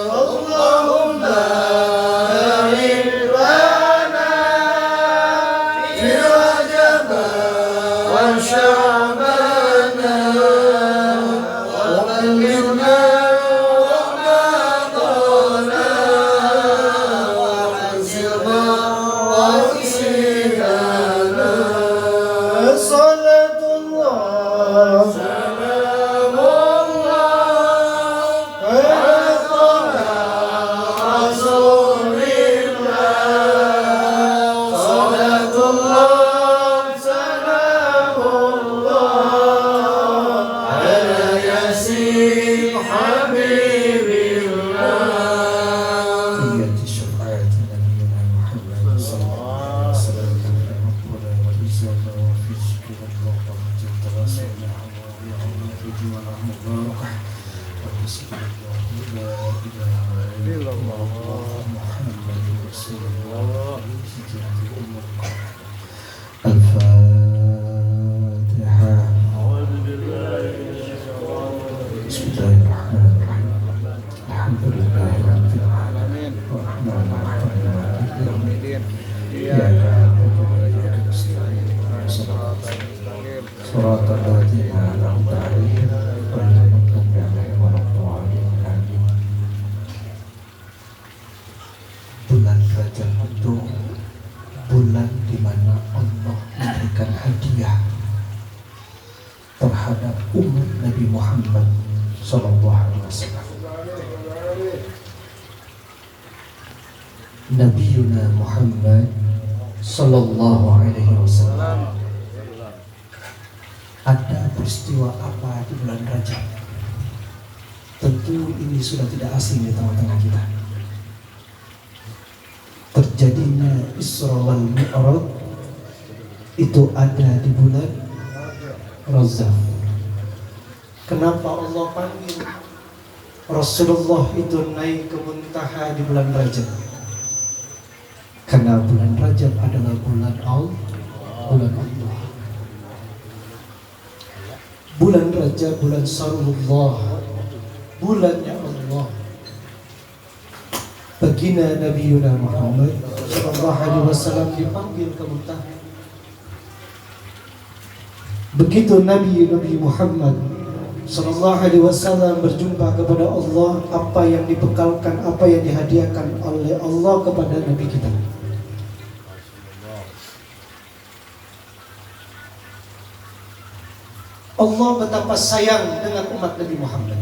اللهم hadiah terhadap umat Nabi Muhammad SAW. Nabiuna Muhammad Sallallahu Alaihi Wasallam. Ada peristiwa apa di bulan Rajab? Tentu ini sudah tidak asing di tengah-tengah kita. Terjadinya Isra wal Mi'raj itu ada di bulan Rajab. Kenapa Allah panggil Rasulullah itu naik ke muntaha di bulan Rajab? Karena bulan Rajab adalah bulan Allah. Bulan Rajab, bulan Sarullah, bulannya Allah. Baginda Nabi Muhammad sallallahu alaihi wasallam dipanggil ke muntaha. Begitu Nabi Muhammad sallallahu alaihi wasallam berjumpa kepada Allah, apa yang dibekalkan, apa yang dihadiahkan oleh Allah kepada Nabi kita. Allah betapa sayang dengan umat Nabi Muhammad.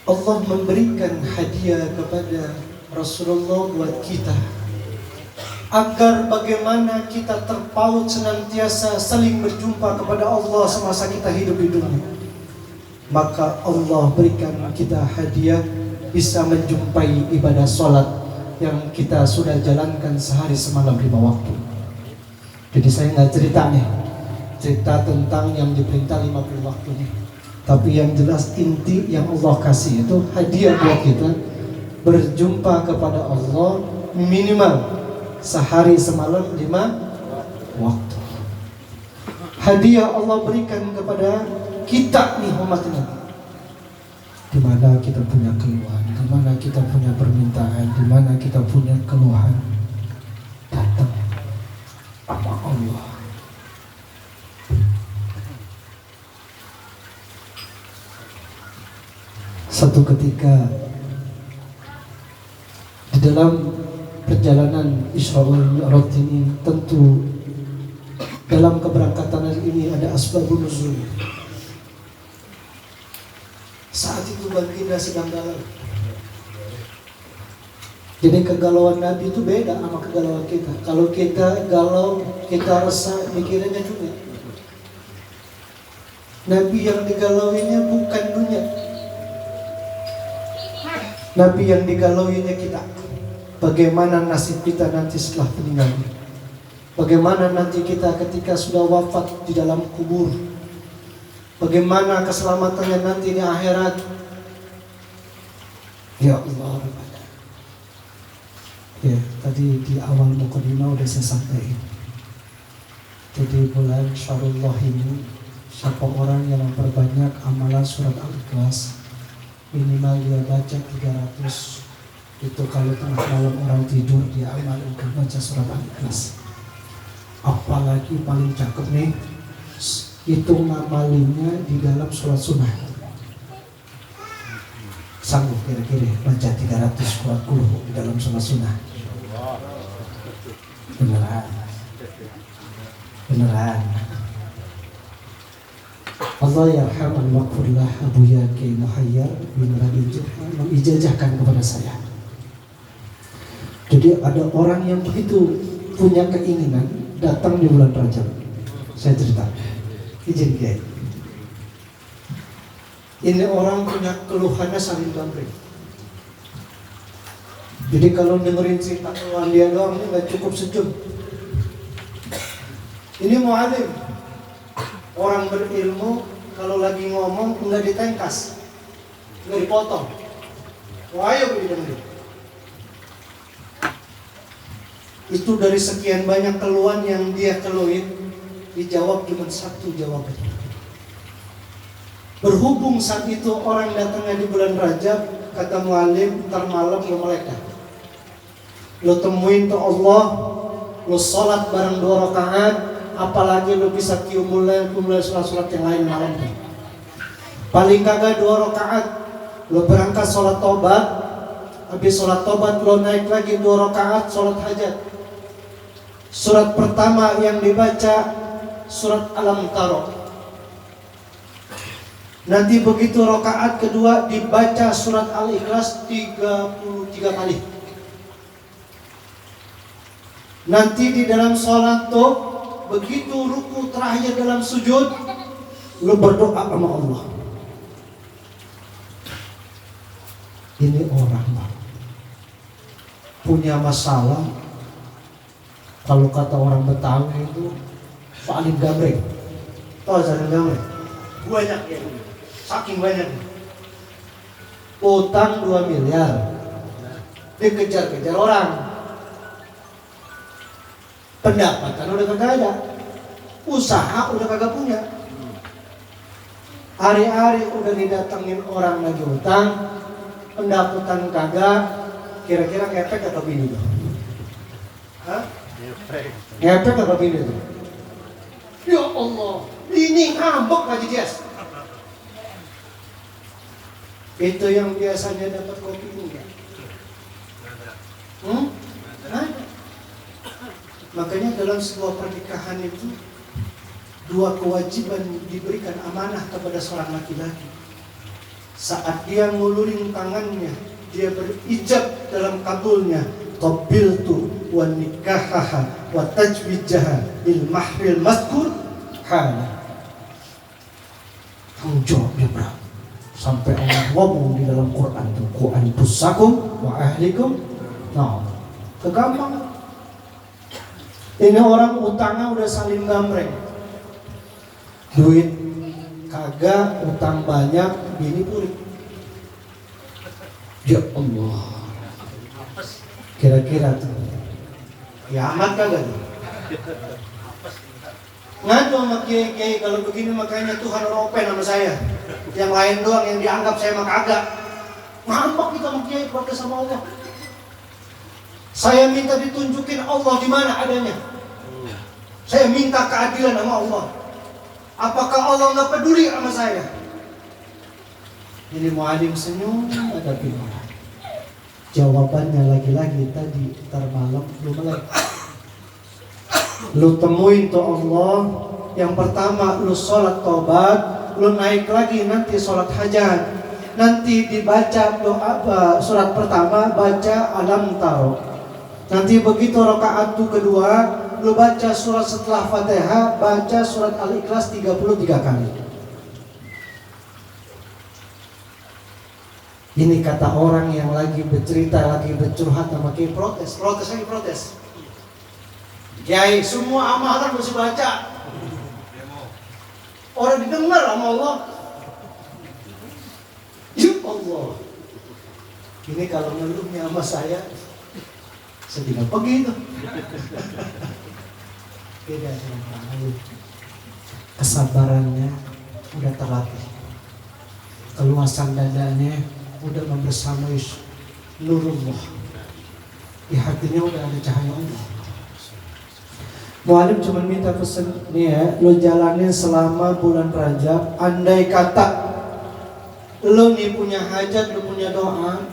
Allah memberikan hadiah kepada Rasulullah buat kita, agar bagaimana kita terpaut senantiasa saling berjumpa kepada Allah semasa kita hidup di dunia. Maka Allah berikan kita hadiah bisa menjumpai ibadah sholat yang kita sudah jalankan sehari semalam 5 waktu. Jadi saya nggak cerita tentang yang diperintah 50 waktu ini. Tapi yang jelas inti yang Allah kasih itu hadiah buat kita berjumpa kepada Allah minimal sehari semalam 5 waktu. Hadiah Allah berikan kepada kita nih umat ini. Di mana kita punya keluhan, di mana kita punya permintaan, di mana kita punya keluhan, datang sama Allah. Satu ketika di dalam perjalanan Isra wal Mi'raj ini, tentu dalam keberangkatan hari ini ada asbabun nuzul. Saat itu baginda sedang galau. Jadi kegalauan Nabi itu beda sama kegalauan kita. Kalau kita galau, kita resah, mikirinnya dunia. Nabi yang digalauinya bukan dunia. Nabi yang digalauinya kita. Bagaimana nasib kita nanti setelah meninggal? Bagaimana nanti kita ketika sudah wafat di dalam kubur? Bagaimana keselamatannya nanti di akhirat? Ya Allah. Ya, tadi di awal mukadimah udah saya sampaikan. Jadi bulan Syarullah ini, siapa orang yang memperbanyak amalan surat Al-Ikhlas, minimal dia baca 300. Itu kalau tengah malam orang tidur dia amal untuk baca surat Al-Ikhlas. Apalagi paling cakep nih, itu ngamalinya di dalam surat sunnah. Sanggup kira-kira baca 300 kuat kulhu di dalam surat sunnah? Beneran. Allah yarham al-maqfurlah Abu Yaqi Muhayyar bin Rabi Juhman mengijazahkan kepada saya. Jadi ada orang yang begitu punya keinginan datang di bulan Rajab. Saya cerita, izin Kiai. Ini orang punya keluhannya saling gambring. Jadi kalau dengerin cerita keluhan dia doang ini nggak cukup sejam. Ini mu'alim, orang berilmu kalau lagi ngomong nggak ditengkas, nggak dipotong. Wah, ayo didengerin. Itu dari sekian banyak keluhan yang dia keluhin, dijawab cuma satu jawabannya. Berhubung saat itu orang datangnya di bulan Rajab, kata mu'alim, ntar malam lo melekah. Lo temuin tuh Allah, lo sholat bareng 2 rakaat, apalagi lo bisa kiumulai sholat-sholat yang lain malam tuh. Paling kagak 2 rakaat, lo berangkat sholat tobat, habis sholat tobat lo naik lagi 2 rakaat sholat hajat. Surat pertama yang dibaca surat Alam Taro. Nanti begitu rakaat kedua dibaca surat Al-Ikhlas 33 kali. Nanti di dalam sholat tuh begitu ruku terakhir dalam sujud, lu berdoa sama Allah. Ini orang punya masalah. Kalau kata orang Betawi itu paling gambreng. Tahu saling gambreng? Banyak ya, saking banyak. Utang 2 miliar, dikejar-kejar orang. Pendapatan udah kagak ada, usaha udah kagak punya. Hari-hari udah didatengin orang lagi utang, pendapatan kagak. Kira-kira ngepek atau bini tuh? Hah? Ngepek atau bini tuh? Ya Allah, ini ngambek Haji Dias. Itu yang biasanya dapat kopi enggak? Ada. Makanya dalam sebuah pernikahan itu 2 kewajiban diberikan amanah kepada seorang laki-laki. Saat dia ngulurin tangannya, dia berijab dalam kabulnya, qabiltu wa nikahaha wa tajwijaha bil mahril mazkur hala. Tanggung jawabnya berat. Sampai Allah ngomong di dalam Quran tuh, ku anfusakum wa ahlikum. Nah, kegampang. Ini orang utangnya udah saling gambreng. Duit kagak, utang banyak, bini purik. Ya Allah. Kira-kira tuh kiamat kagak tuh? Ngadu sama kiai-kiai kalau begini, makanya Tuhan ropen sama saya. Yang lain doang yang dianggap saya mah kagak. Ngambek kita sama kiai protes sama Allah. Saya minta ditunjukin Allah di mana adanya. Saya minta keadilan sama Allah. Apakah Allah nggak peduli sama saya? Jadi mualim senyum ada pilihan. Jawabannya lagi-lagi tadi ntar malam lu melek. Lu temuin tuh Allah. Yang pertama lu sholat tobat, lu naik lagi nanti sholat hajat. Nanti dibaca doa surat pertama baca Alam Taro. Nanti begitu rakaat kedua lu baca surat setelah Fatihah, baca surat Al-Ikhlas 33 kali. Ini kata orang yang lagi bercerita, lagi bercurhat sama kiai, protes lagi protes. Kiai semua amalan mesti baca. Orang didengar sama Allah. Ya Allah. Ini kalau ngeluhnya sama saya tidak begitu. Beda dengan orang lain. Kesabarannya udah terlatih. Keluasan dadanya udah membersamai nurullah. Di hatinya udah ada cahaya Allah. Mualim cuma minta pesen nih ya, lo jalanin selama bulan Rajab. Andai kata lo nih punya hajat, lo punya doa,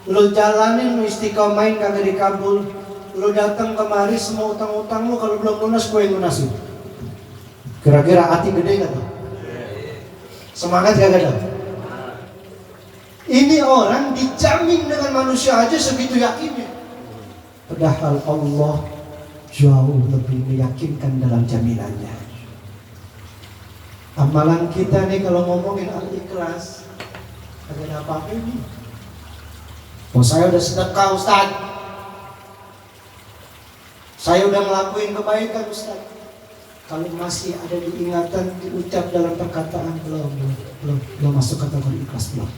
lo jalanin, lo istiqomain kagak dikabul, lo datang kemari semua utang-utang lo kalau belum lunas gue yang lunasin. Kira-kira hati gede gak tuh? Semangat gak ada? Ini orang dijamin dengan manusia aja segitu yakinnya. Padahal Allah jauh lebih meyakinkan dalam jaminannya. Amalan kita nih kalau ngomongin Al-Ikhlas agak ada apa-apa nih. Oh saya udah sedekah Ustaz, saya udah ngelakuin kebaikan Ustaz. Kalau masih ada diingatan, diucap dalam perkataan, belum masuk kategori ikhlas belum.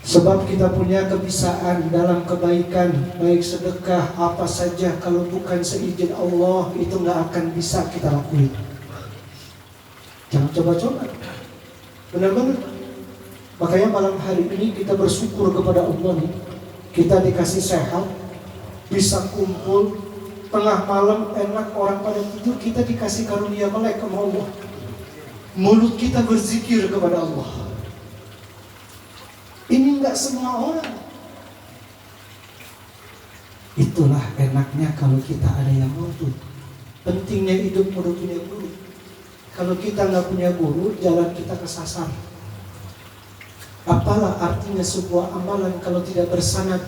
Sebab kita punya kebiasaan dalam kebaikan, baik sedekah apa saja, kalau bukan seizin Allah itu nggak akan bisa kita lakuin. Jangan coba-coba, benar-benar. Makanya malam hari ini kita bersyukur kepada Allah nih, kita dikasih sehat, bisa kumpul tengah malam enak orang pada tidur, kita dikasih karunia melek sama Allah. Mulut kita berzikir kepada Allah. Ini enggak semua orang. Itulah enaknya kalau kita ada yang nuntut. Pentingnya hidup kudu punya guru. Kalau kita nggak punya guru, jalan kita kesasar. Apalah artinya sebuah amalan kalau tidak bersanad?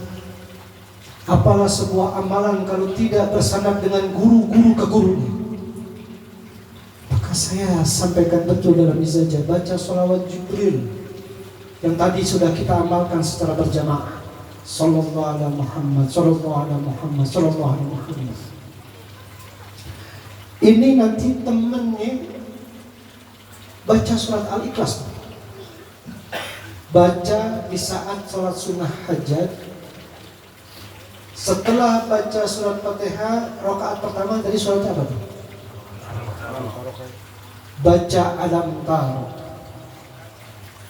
Apalah sebuah amalan kalau tidak bersanad dengan guru-guru ke gurunya? Maka saya sampaikan betul dalam izajah, baca sholawat Jibril yang tadi sudah kita amalkan secara berjamaah. Sallallahu ala Muhammad, sallallahu ala Muhammad, sallallahu ala Muhammad. Ini nanti temennya baca surat Al-Ikhlas. Baca di saat sholat sunnah hajat. Setelah baca surat Fatihah, rakaat pertama tadi surat apa tuh? Baca Alam Taro.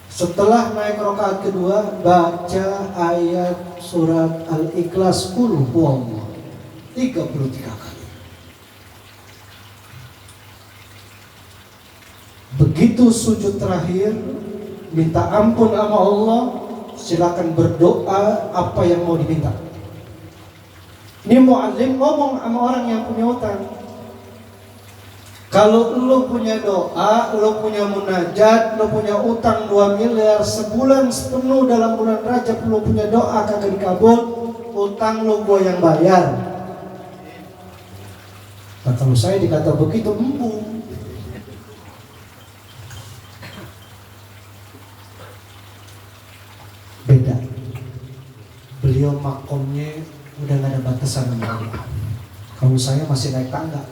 Setelah naik rakaat kedua, baca ayat surat Al-Ikhlas Qul huwallah 33 kali. Begitu sujud terakhir, minta ampun sama Allah, silakan berdoa apa yang mau diminta. Ini mu'allim ngomong sama orang yang punya utang. Kalau lu punya doa, lu punya munajat, lu punya utang 2 miliar sebulan penuh dalam bulan Rajab, lu punya doa kagak dikabul, utang lu gua yang bayar. Nah, kalau saya dikata begitu embung. Beda. Beliau makomnya udah gak ada batasan sama dia. Kalau saya masih naik tangga.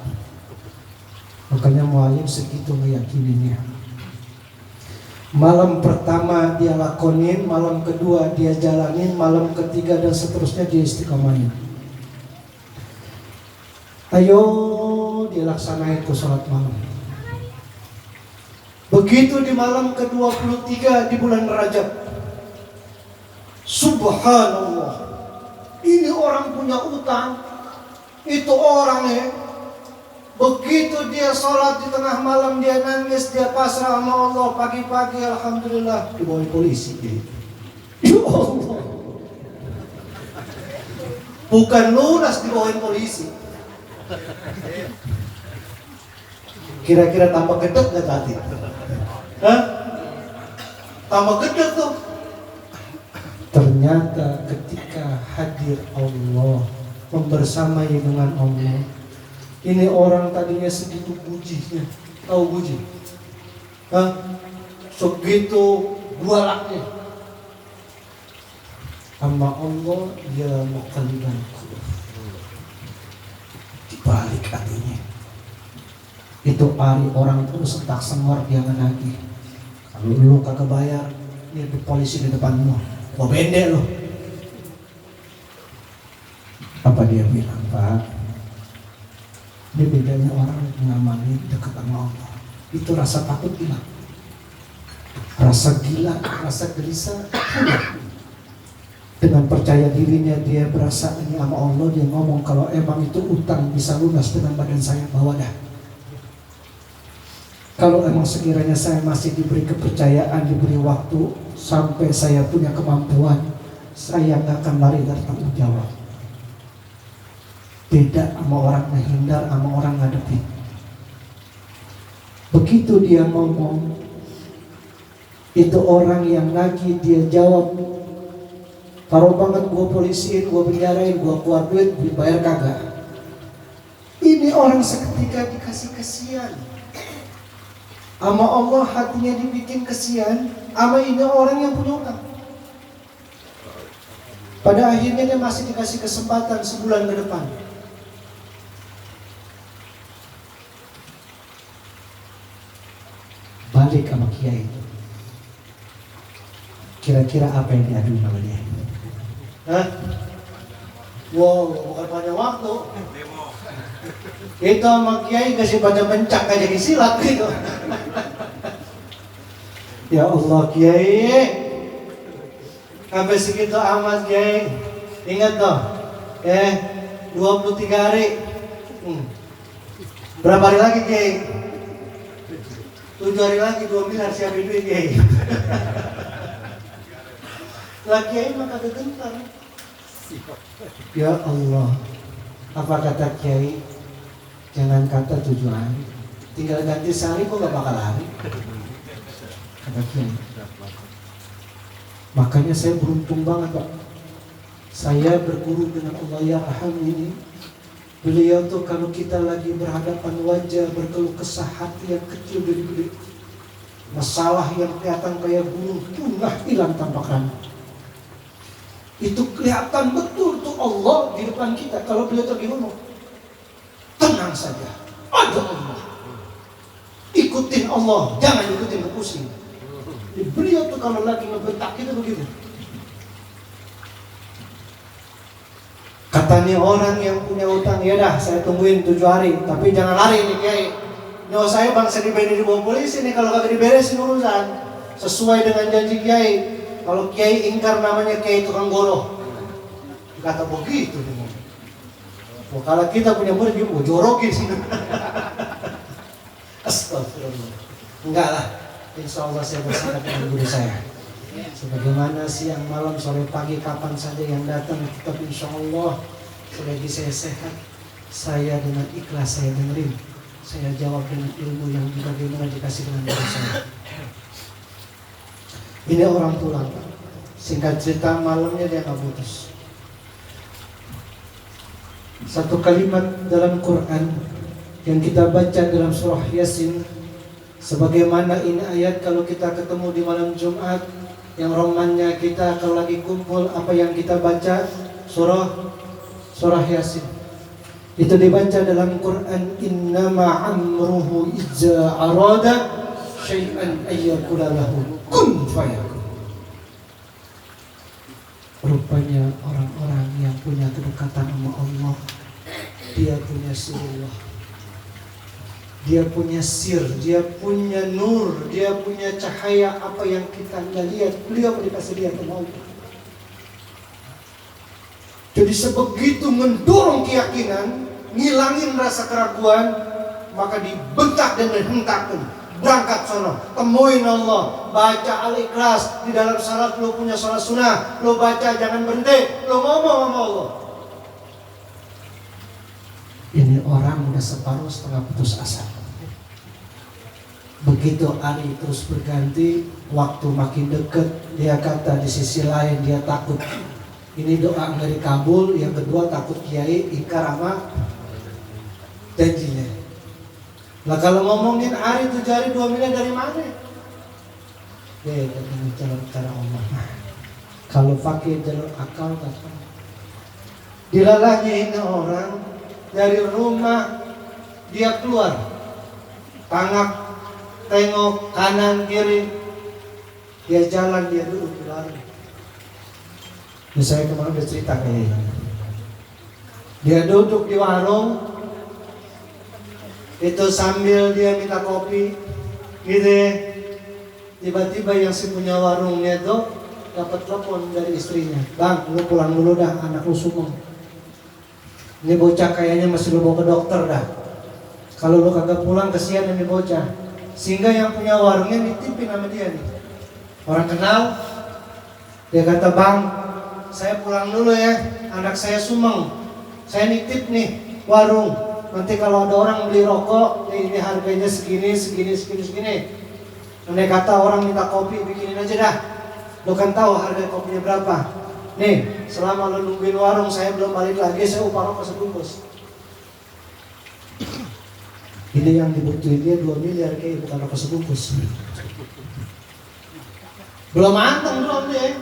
Makanya mu'alim segitu meyakininya. Malam pertama dia lakonin, malam kedua dia jalanin, malam ketiga dan seterusnya dia istiqomahin. Ayo dia laksanain ke sholat malam. Begitu di malam ke-23 di bulan Rajab, subhanallah, ini orang punya utang. Itu orangnya begitu dia sholat di tengah malam, dia nangis, dia pasrah sama Allah. Pagi-pagi alhamdulillah dibawa polisi. Ya Allah, bukan lunas dibawa polisi. Kira-kira tambah gedek gak tadi? Hah? Tambah gedek tuh. Ternyata ketika hadir Allah, membersamai dengan Allah, ini orang tadinya segitu bujinya, tahu buji? Hah? Segitu gualaknya. Amma Allah ya muqalliban qulub. Dibalik hatinya. Itu hari orang terus sentak semar dia menagih. Kalau lu kagak bayar, ini ada polisi di depanmu. Gua bendek lo. Apa dia bilang, Pak? Ini bedanya orang mengamali dekat sama Allah. Itu rasa takut hilang, rasa gila, rasa gelisah. Dengan percaya dirinya dia berasa ini sama Allah. Dia ngomong kalau emang itu utang bisa lunas dengan badan saya, bawa dah. Kalau emang sekiranya saya masih diberi kepercayaan, diberi waktu, sampai saya punya kemampuan, saya nggak akan lari dari tanggung jawab. Beda sama orang menghindar, sama orang ngadepin. Begitu dia ngomong, itu orang yang lagi dia jawab, taruh banget gua polisiin, gua penjarain, gua keluar duit, dibayar kagak. Ini orang seketika dikasih kesian. Sama Allah hatinya dibikin kesian, sama ini orang yang punya utang. Pada akhirnya dia masih dikasih kesempatan sebulan ke depan. Balik sama kiai itu. Kira-kira apa yang diadu sama dia? Hah? Wow, bukan banyak waktu. Itu sama kiai kasih baca pencak aja di silat gitu. Ya Allah kiai, sampai segitu amat kiai. Ingat toh, 23 hari. Berapa hari lagi kiai? 7 hari lagi, 2 miliar siapin duit kiai. Lah kiai mah kagak gentar. Ya Allah, apa kata Kiai? Jangan kata 7 hari, tinggal ganti sehari kok gak bakal hari, kata Kiai. Makanya saya beruntung banget Pak, saya berguru dengan Allah Yarham ini. Beliau tuh kalau kita lagi berhadapan wajah, berkeluh kesah hati yang kecil dari gede, masalah yang kelihatan kayak gunung punah hilang tanpa kerana, itu kelihatan betul tuh Allah di depan kita. Kalau beliau lagi ngomong, tenang saja, ada Allah, ikutin Allah, jangan ikutin pusing. Beliau tuh kalau lagi ngebentak kita begitu. Katanya orang yang punya utang, ya dah saya tungguin 7 hari, tapi jangan lari nih Kiai. Nyawa saya bangsa diberi dibawa polisi nih kalau kagak diberesin urusan. Sesuai dengan janji Kiai, kalau Kiai ingkar namanya Kiai tukang goroh. Kata begitu nih. Oh, kalau kita punya murid juga jorokin sih. Astagfirullah. Enggak lah. Insya Allah saya bersama dengan guru saya. Sebagaimana siang, malam, sore, pagi, kapan saja yang datang, tetap insya Allah selagi saya sehat, saya dengan ikhlas saya dengerin, saya jawab dengan ilmu yang bagaimana dikasih dengan guru saya. Ini orang tulang Pak. Singkat cerita, malamnya dia nggak putus. Satu kalimat dalam Quran yang kita baca dalam surah Yasin, sebagaimana ini ayat kalau kita ketemu di malam Jumat, yang romannya kita kalau lagi kumpul, apa yang kita baca surah Yasin itu dibaca dalam Quran, innama amruhu izza arada syai'an ayyakula lahu kun fayakun. Rupanya orang-orang yang punya kedekatan sama Allah, dia punya sirullah, dia punya sir, dia punya nur, dia punya cahaya. Apa yang kita nggak lihat, beliau dikasih lihat sama Allah. Jadi sebegitu mendorong keyakinan, ngilangin rasa keraguan, maka dibentak dan dihentakkan. Berangkat sono, temuin Allah, baca Al-Ikhlas. Di dalam salat lo punya salat sunnah, lo baca, jangan berhenti, lo ngomong sama Allah. Ini orang udah separuh setengah putus asa. Begitu hari terus berganti, waktu makin dekat, dia kata di sisi lain dia takut ini doa nggak dikabul. Yang kedua takut Kiai ingkar sama janjinya. Lah kalau ngomongin hari 7 hari 2 miliar dari mana? Dengan cara Allah. Kalau pakai jalur akal kata, dilalahnya ini orang dari rumah, dia keluar, tangap, tengok kanan kiri, dia jalan, dia duduk di warung. Saya kemarin udah cerita kayaknya. Dia duduk di warung, itu sambil dia minta kopi, gitu ya. Tiba-tiba yang si punya warungnya itu dapat telepon dari istrinya, bang, lu pulang dulu dah, anak lu sumeng. Ini bocah kayaknya masih lu bawa ke dokter dah. Kalau lu kagak pulang kesian ini bocah. Sehingga yang punya warungnya nitipin sama dia nih. Orang kenal. Dia kata, bang, saya pulang dulu ya, anak saya sumeng. Saya nitip nih warung. Nanti kalau ada orang beli rokok, ini harganya segini. Andai kata orang minta kopi, bikinin aja dah. Lo kan tahu harga kopinya berapa. Nih, selama lo nungguin warung, saya belum balik lagi, saya upah rokok sebungkus. Ini yang dibutuhin dia 2 miliar kayak bukan rokok sebungkus. Belum anteng belum deh.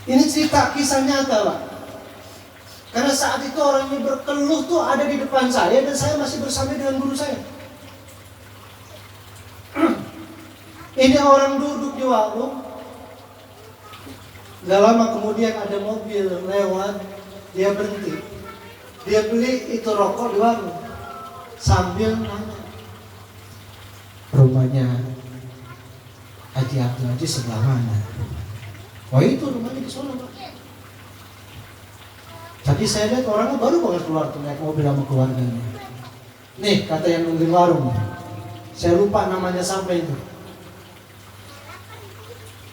Ini cerita kisah nyata Pak. Karena saat itu orang ini berkeluh tuh ada di depan saya, dan saya masih bersama dengan guru saya. Ini orang duduk di warung. Gak lama kemudian ada mobil lewat, dia berhenti. Dia beli itu rokok di warung sambil nanya, rumahnya Haji Abdul Haji sebelah mana? Oh itu rumahnya di sana Pak. Tadi saya lihat orangnya baru banget keluar tuh naik mobil sama keluarganya. Nih kata yang nungguin warung, saya lupa namanya sampai itu.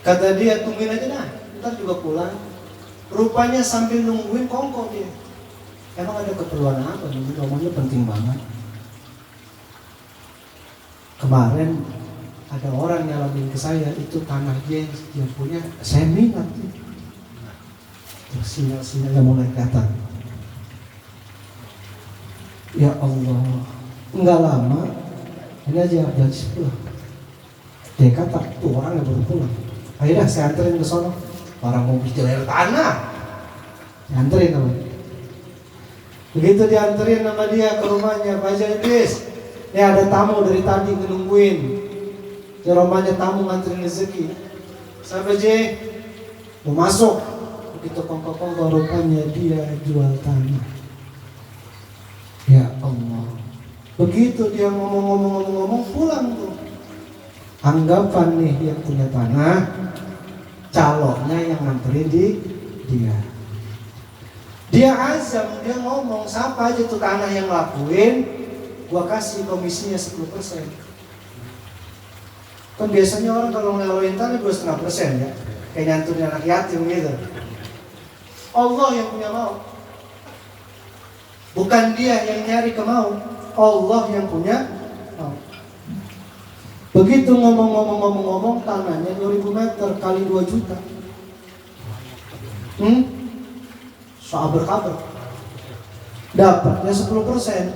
Kata dia, tungguin aja dah, ntar juga pulang. Rupanya sambil nungguin kongko dia. Emang ada keperluan apa? Ngomongnya penting banget. Kemarin ada orang nyalamin ke saya, itu tanah dia punya, saya minat. Terus sinyal-sinyalnya mulai kelihatan. Ya Allah, enggak lama ini aja habis pulang. Dia kata tuh orang yang baru pulang. Akhirnya saya anterin ke sono. Orang mau bicara tanah, anterin namanya. Begitu dianterin sama dia ke rumahnya, Pak Haji Idris, ini ada tamu dari tadi nungguin. Di rumahnya tamu nganterin rezeki. Sampai J mau masuk, begitu kongko-kongko rupanya dia jual tanah. Ya Allah, begitu dia ngomong pulang tuh. Anggapan nih yang punya tanah, calonnya yang nganterin dia. Dia azam, dia ngomong, siapa aja tuh tanah yang lakuin, gua kasih komisinya 10%. Kan biasanya orang kalau ngeloin tanah 2,5% ya, kayak nyanturin anak yatim gitu. Allah yang punya mau, bukan dia yang nyari kemau, Allah yang punya mau. Begitu ngomong, tanahnya 2.000 meter kali 2 juta. Soal berkabar. Dapatnya 10%.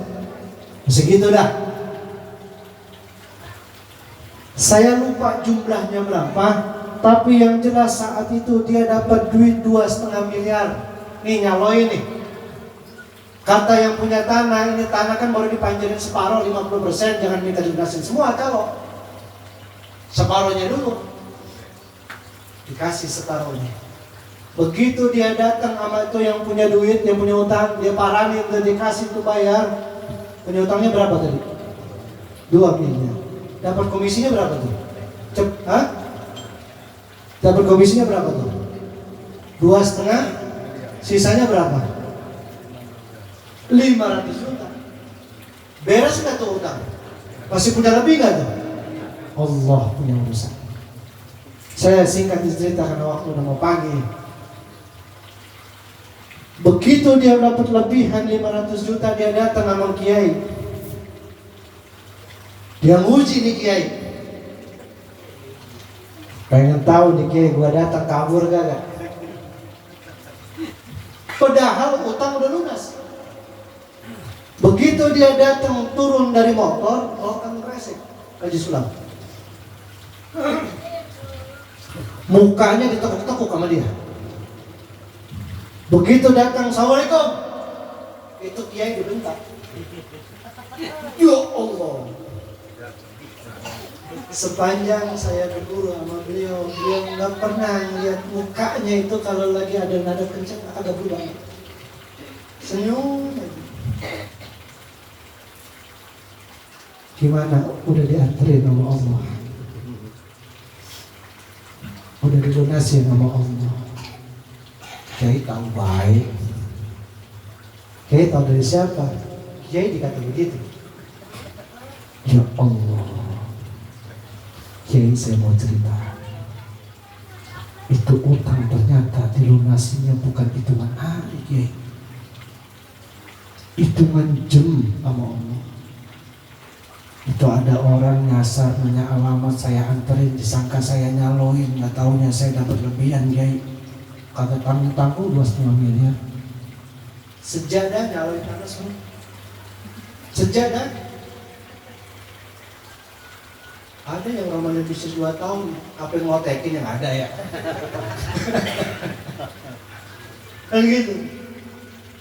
Segitu dah. Saya lupa jumlahnya berapa, tapi yang jelas saat itu dia dapat duit 2,5 miliar. Nih nyaloin nih. Kata yang punya tanah, ini tanah kan baru dipanjerin separuh 50%, jangan minta dilunasin semua kalau separuhnya dulu. Dikasih separuhnya. Begitu dia datang sama itu yang punya duit, yang punya utang, dia paranin dan dikasih tuh bayar. Punya utangnya berapa tadi? 2 miliar. Dapat komisinya berapa tuh? Dapat komisinya berapa tuh? 2,5. Sisanya berapa? 500 juta. Beres nggak tuh utang? Masih punya lebih nggak tuh? Allah punya urusan. Saya singkat cerita karena waktu udah mau pagi. Begitu dia dapat lebihan 500 juta, dia datang sama kiai. Dia nguji nih kiai. Pengen tahu nih kiai, gua datang kabur gak? Padahal utang udah lunas. Begitu dia datang turun dari motor, kan resek. Haji Sulam. Mukanya ditekuk-tekuk sama dia. Begitu datang, Assalamualaikum. Itu kiai dibentak. Ya Allah. Sepanjang saya berguru sama beliau nggak pernah lihat mukanya itu kalau lagi ada nada kencang agak berubah. Senyum. Gimana? Udah dianterin sama Allah. Udah dilunasi sama Allah. Kiai tahu baik. Kiai tahu dari siapa? Kiai dikata begitu. Ya Allah. Kiai, saya mau cerita. Itu utang ternyata dilunasinya bukan hitungan hari, Kiai. Hitungan jam sama Allah. Itu ada orang nyasar nanya alamat, saya anterin, disangka saya nyaloin, nggak taunya saya dapat lebihan, Kiai. Kata tanggung-tanggung 2,5 miliar. Sejadah nyaloin tanah semua. Sejadah. Ada yang namanya bisnis 2 tahun, apa yang ngotekin yang ada ya. Kan gitu.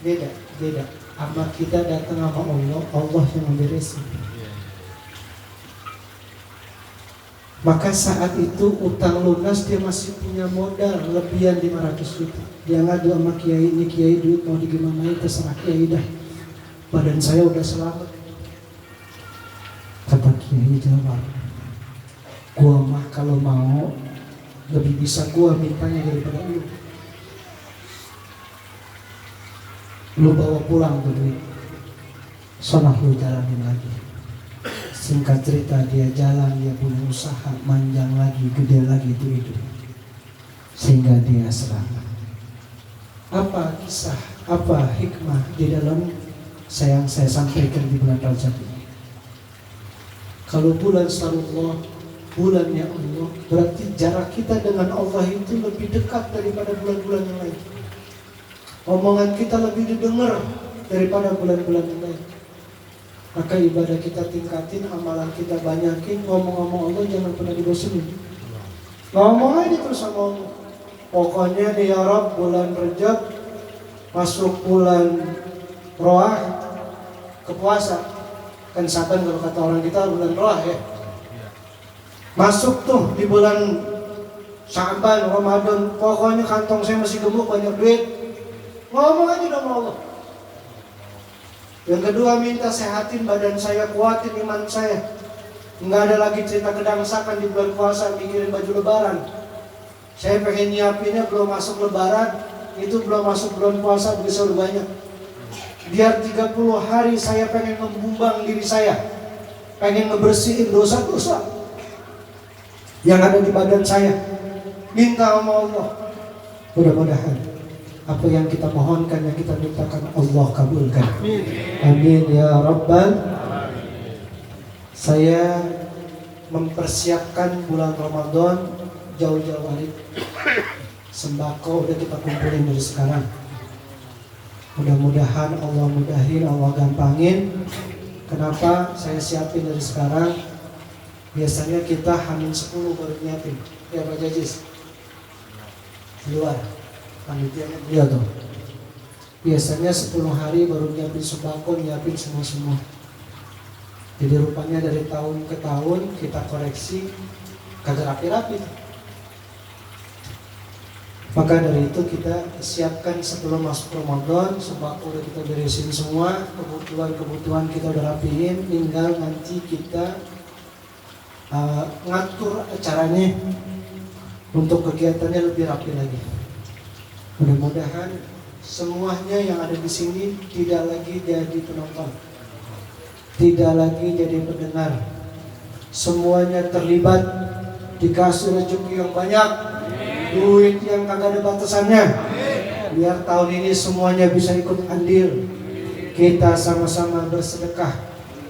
Beda. Sama kita datang sama Allah, Allah yang memberesin. Maka saat itu utang lunas, dia masih punya modal lebihan 500 juta. Dia ngadu sama kiai, ini kiai duit mau digimanain, terserah kiai dah. Badan saya udah selamat. Kata kiai jawab, gua mah kalau mau lebih bisa gua mintanya daripada lu. Lu bawa pulang tuh duit, sono lu jalanin lagi. Singkat cerita dia jalan, dia punya usaha, manjang lagi, gede lagi itu hidup. sehingga dia selamat. Apa kisah, apa hikmah di dalam yang saya sampaikan di bulan Rajab ini? Kalau bulan Sarullah, bulannya Allah, berarti jarak kita dengan Allah itu lebih dekat daripada bulan-bulan yang lain. Omongan kita lebih didengar daripada bulan-bulan yang lain. Maka ibadah kita tingkatin, amalan kita banyakin, ngomong-ngomong Allah jangan pernah dibosenin. Ngomong aja terus sama Allah. Pokoknya nih ya Rabb, bulan Rajab masuk bulan Roah ke puasa. Kan Saban kalau kata orang kita bulan Roah ya. Masuk tuh di bulan Saban, Ramadan, pokoknya kantong saya masih gemuk, banyak duit. Ngomong aja dong Allah. Yang kedua, minta sehatin badan saya, kuatin iman saya. Nggak ada lagi cerita kedangsakan di bulan puasa, mikirin baju lebaran. Saya pengen nyiapinnya belum masuk lebaran, itu belum masuk bulan puasa, bisa udah banyak. Biar 30 hari saya pengen membumbang diri saya, pengen ngebersihin dosa-dosa yang ada di badan saya. Minta sama Allah. Mudah-mudahan apa yang kita mohonkan, yang kita mintakan, Allah kabulkan. Amin ya Rabbal. Saya mempersiapkan bulan Ramadan jauh-jauh hari. Sembako udah kita kumpulin dari sekarang. Mudah-mudahan Allah mudahin, Allah gampangin. Kenapa saya siapin dari sekarang? Biasanya kita H-10 baru nyiapin. Ya Pak Jajis, luar panitianya dia tuh. Biasanya 10 hari baru nyiapin sembako, nyiapin semua. Jadi rupanya dari tahun ke tahun kita koreksi, kagak rapi-rapi. Maka dari itu kita siapkan sebelum masuk Ramadan, sembako udah kita beresin semua, kebutuhan kita udah rapiin, tinggal nanti kita ngatur acaranya untuk kegiatannya lebih rapi lagi. Mudah-mudahan semuanya yang ada di sini tidak lagi jadi penonton, tidak lagi jadi pendengar, semuanya terlibat, dikasih rezeki yang banyak, duit yang kagak ada batasannya. Biar tahun ini semuanya bisa ikut andil. Kita sama-sama bersedekah.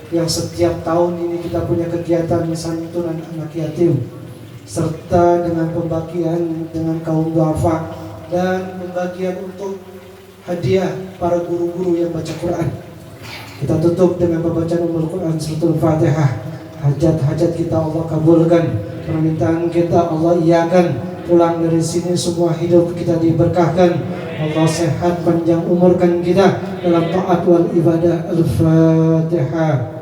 Yang setiap tahun ini kita punya kegiatan santunan anak yatim, serta dengan pembagian dengan kaum duafa, dan pembagian untuk hadiah para guru-guru yang baca Quran. Kita tutup dengan pembacaan Ummul Quran suratul Fatihah. Hajat-hajat kita Allah kabulkan, permintaan kita Allah iakan. Pulang dari sini semua hidup kita diberkahkan. Allah sehat panjang umurkan kita dalam taat wal ibadah. Al-Fatihah.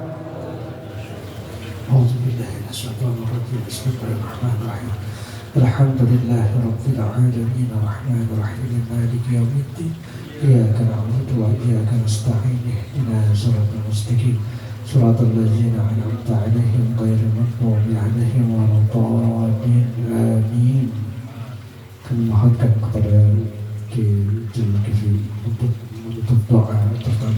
Bismillahirrahmanirrahim. Alhamdulillahi rabbil alamin arrahmanir rahim maliki yaumiddin. Iyyaka na'budu wa iyyaka nasta'in ihdinas siratal mustaqim siratal ladzina an'amta 'alaihim ghairil maghdubi 'alaihim waladdallin. Amin. Kami mohonkan kepada Ki Jil Kifi untuk doa pertama.